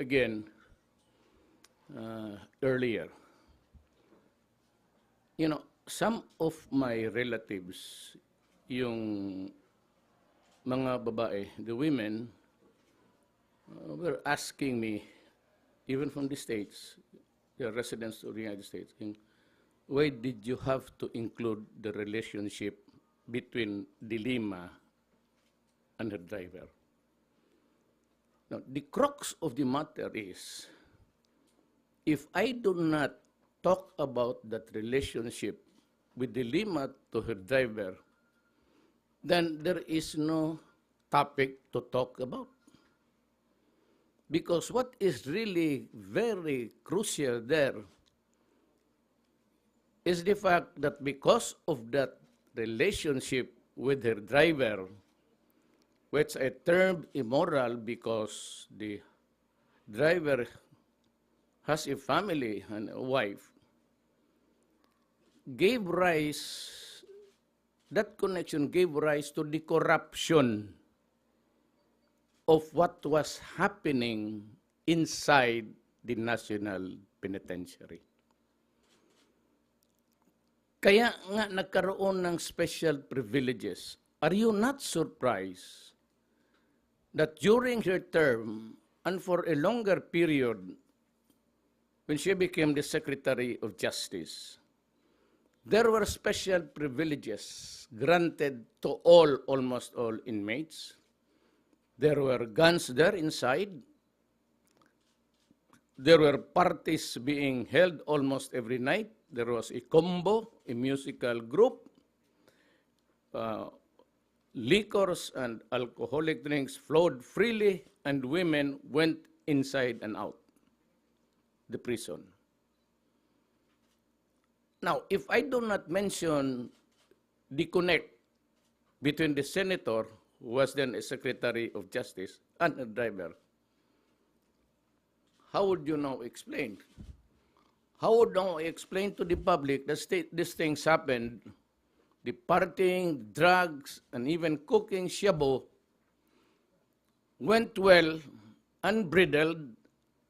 again earlier. You know, some of my relatives, yung mga babae, the women, were asking me, even from the States, the residents of the United States, why did you have to include the relationship between Dilima and her driver? Now, the crux of the matter is, if I do not talk about that relationship with Dilima to her driver, then there is no topic to talk about. Because what is really very crucial there is the fact that because of that relationship with her driver, which I termed immoral because the driver has a family and a wife, that connection gave rise to the corruption of what was happening inside the National Penitentiary. Kaya nga nagkaroon ng special privileges. Are you not surprised that during her term and for a longer period, when she became the Secretary of Justice, there were special privileges granted to almost all inmates. There were guns there inside. There were parties being held almost every night. There was a combo, a musical group. Liquors and alcoholic drinks flowed freely, and women went inside and out the prison. Now, if I do not mention the connect between the senator, who was then a Secretary of Justice, and a driver, how would you now explain? How would now explain to the public that these things happened, the partying, drugs, and even cooking shabu went well, unbridled,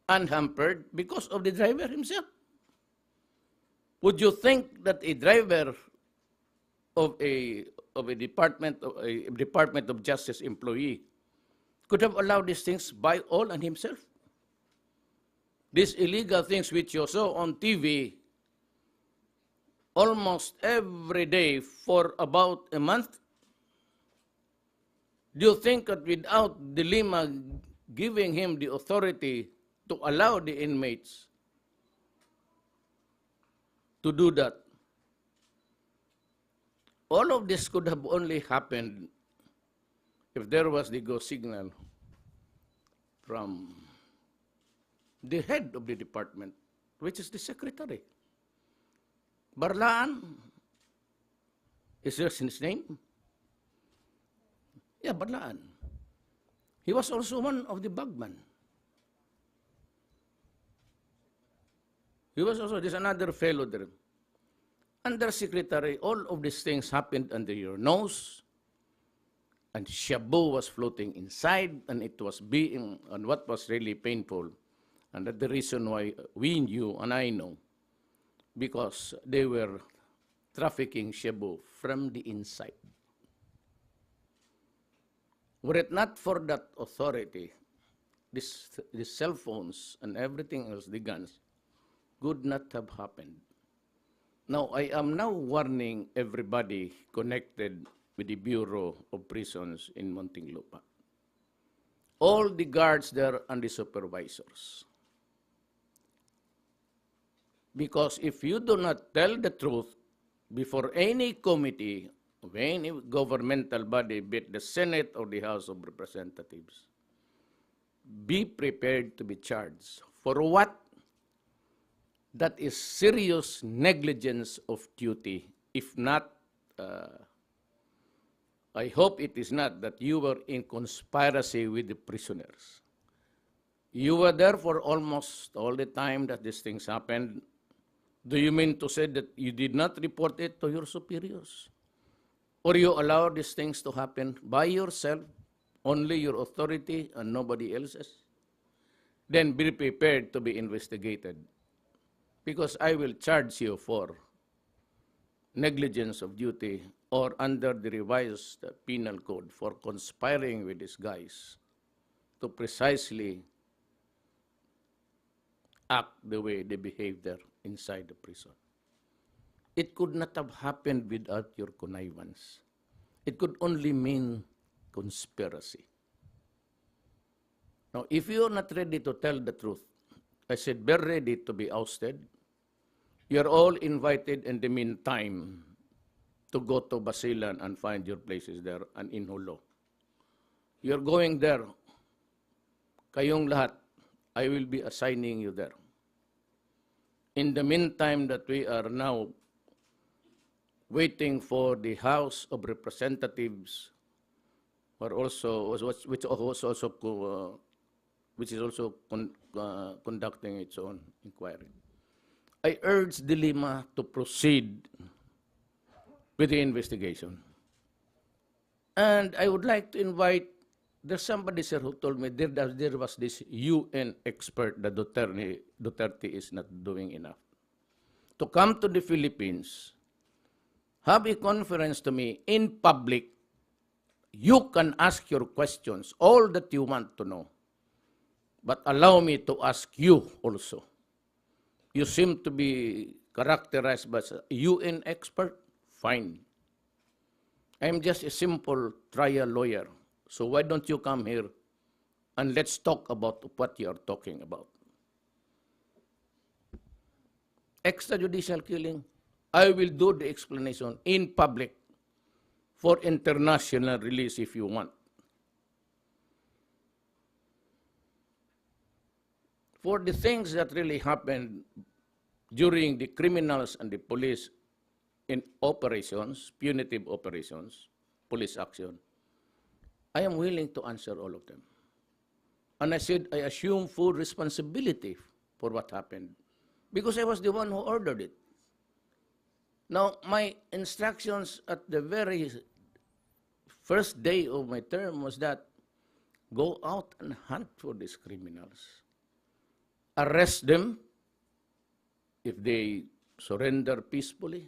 unhampered, because of the driver himself? Would you think that a driver of a Department of Justice employee could have allowed these things by all and himself? These illegal things which you saw on TV almost every day for about a month? Do you think that without Dilima giving him the authority to allow the inmates to do that, all of this could have only happened if there was the go signal from the head of the department, which is the secretary. Barlaan, is there his name? Yeah, Barlaan. He was also one of the bagman. There's another fellow there. Undersecretary, all of these things happened under your nose, and shabu was floating inside, and it was being, and what was really painful, and that's the reason why we knew, and I know, because they were trafficking shabu from the inside. Were it not for that authority, the cell phones and everything else, the guns, could not have happened. Now, I am now warning everybody connected with the Bureau of Prisons in Muntinlupa. All the guards there and the supervisors. Because if you do not tell the truth before any committee of any governmental body, be it the Senate or the House of Representatives, be prepared to be charged. For what? That is serious negligence of duty. If not, I hope it is not that you were in conspiracy with the prisoners. You were there for almost all the time that these things happened. Do you mean to say that you did not report it to your superiors? Or you allowed these things to happen by yourself, only your authority and nobody else's? then be prepared to be investigated. Because I will charge you for negligence of duty or under the revised penal code for conspiring with these guys to precisely act the way they behave there inside the prison. It could not have happened without your connivance. It could only mean conspiracy. Now, if you are not ready to tell the truth, I said, be ready to be ousted. You are all invited in the meantime to go to Basilan and find your places there and in Hulo. You're going there. Kayong lahat, I will be assigning you there. In the meantime that we are now waiting for the House of Representatives, which is also conducting its own inquiry. I urge De Lima to proceed with the investigation. And I would like to invite, there's somebody, sir, who told me there was this UN expert that Duterte is not doing enough. To come to the Philippines, have a conference to me in public. You can ask your questions, all that you want to know. But allow me to ask you also. You seem to be characterized as a UN expert. Fine. I'm just a simple trial lawyer. So why don't you come here and let's talk about what you are talking about. Extrajudicial killing, I will do the explanation in public for international release if you want. For the things that really happened during the criminals and the police in operations, punitive operations, police action, I am willing to answer all of them. And I said, I assume full responsibility for what happened because I was the one who ordered it. Now, my instructions at the very first day of my term was that go out and hunt for these criminals. Arrest them if they surrender peacefully.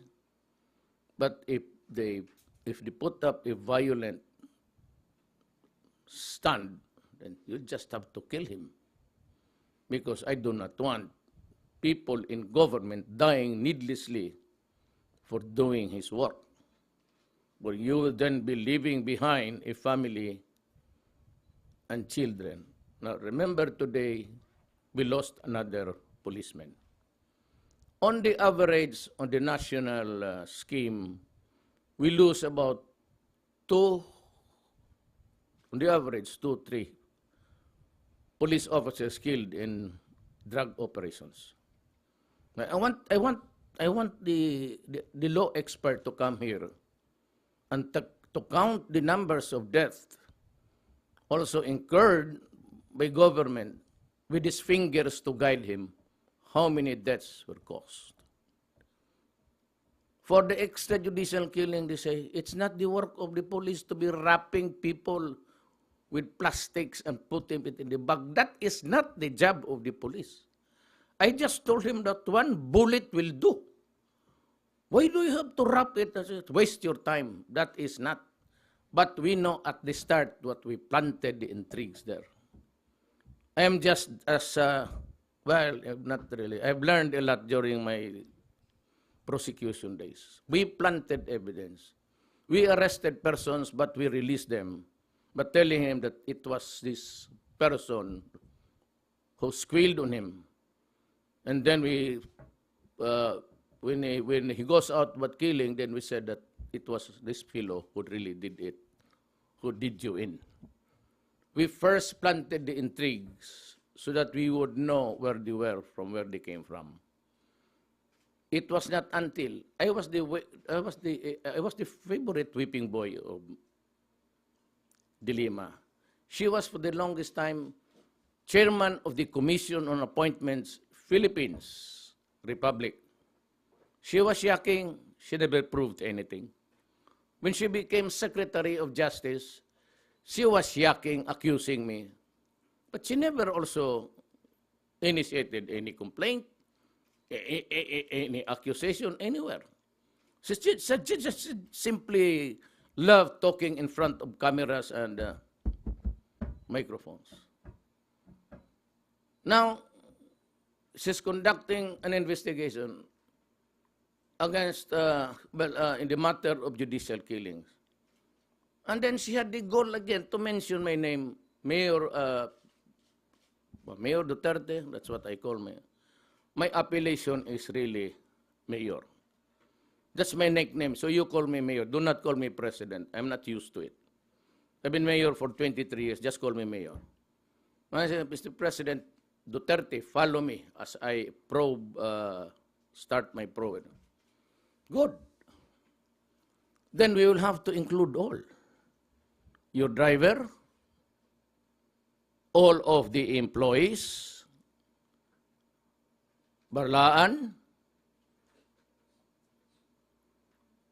But if they put up a violent stand, then you just have to kill him. Because I do not want people in government dying needlessly for doing his work. But you will then be leaving behind a family and children. Now remember today, we lost another policeman. On the average, on the national scheme, we lose about on the average, 2-3 police officers killed in drug operations. I want the law expert to come here and to count the numbers of deaths also incurred by government with his fingers to guide him how many deaths were caused. For the extrajudicial killing, they say, it's not the work of the police to be wrapping people with plastics and putting it in the bag. That is not the job of the police. I just told him that one bullet will do. Why do you have to wrap it? Waste your time. That is not. But we know at the start what we planted the intrigues there. I am just as, well, not really. I've learned a lot during my prosecution days. We planted evidence. We arrested persons, but we released them, but telling him that it was this person who squealed on him. And then we, when he goes out but killing, then we said that it was this fellow who really did it, who did you in. We first planted the intrigues so that we would know where they were, from where they came from. It was not until I was the favorite whipping boy of De Lima. She was for the longest time chairman of the Commission on Appointments, Philippines Republic. She was yakking. She never proved anything. When she became Secretary of Justice, she was yakking, accusing me. But she never also initiated any complaint, any accusation anywhere. She just simply loved talking in front of cameras and microphones. Now, she's conducting an investigation against, in the matter of judicial killings. And then she had the gall again to mention my name, Mayor Duterte, that's what I call me. My appellation is really Mayor. That's my nickname, so you call me Mayor. Do not call me President. I'm not used to it. I've been Mayor for 23 years, just call me Mayor. I said, Mr. President Duterte, follow me as I start my probe. Good. Then we will have to include all. Your driver, all of the employees, Barlaan,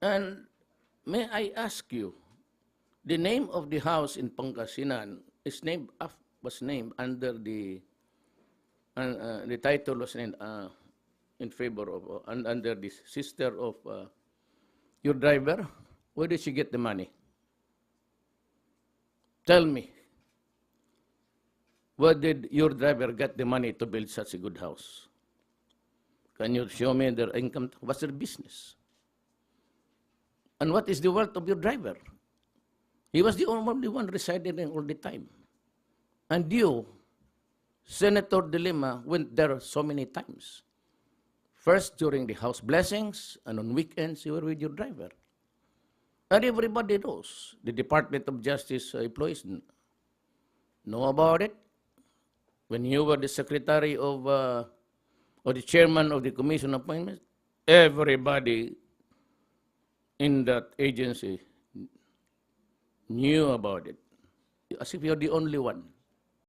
and may I ask you, the name of the house in Pangasinan was named under the title was named in favor of under the sister of your driver. Where did she get the money? Tell me, where did your driver get the money to build such a good house? Can you show me their income? What's their business? And what is the wealth of your driver? He was the only one residing there all the time. And you, Senator De Lima, went there so many times. First during the house blessings, and on weekends you were with your driver. And everybody knows. The Department of Justice employees know about it. When you were the secretary of, or the chairman of the commission appointments, everybody in that agency knew about it, as if you're the only one.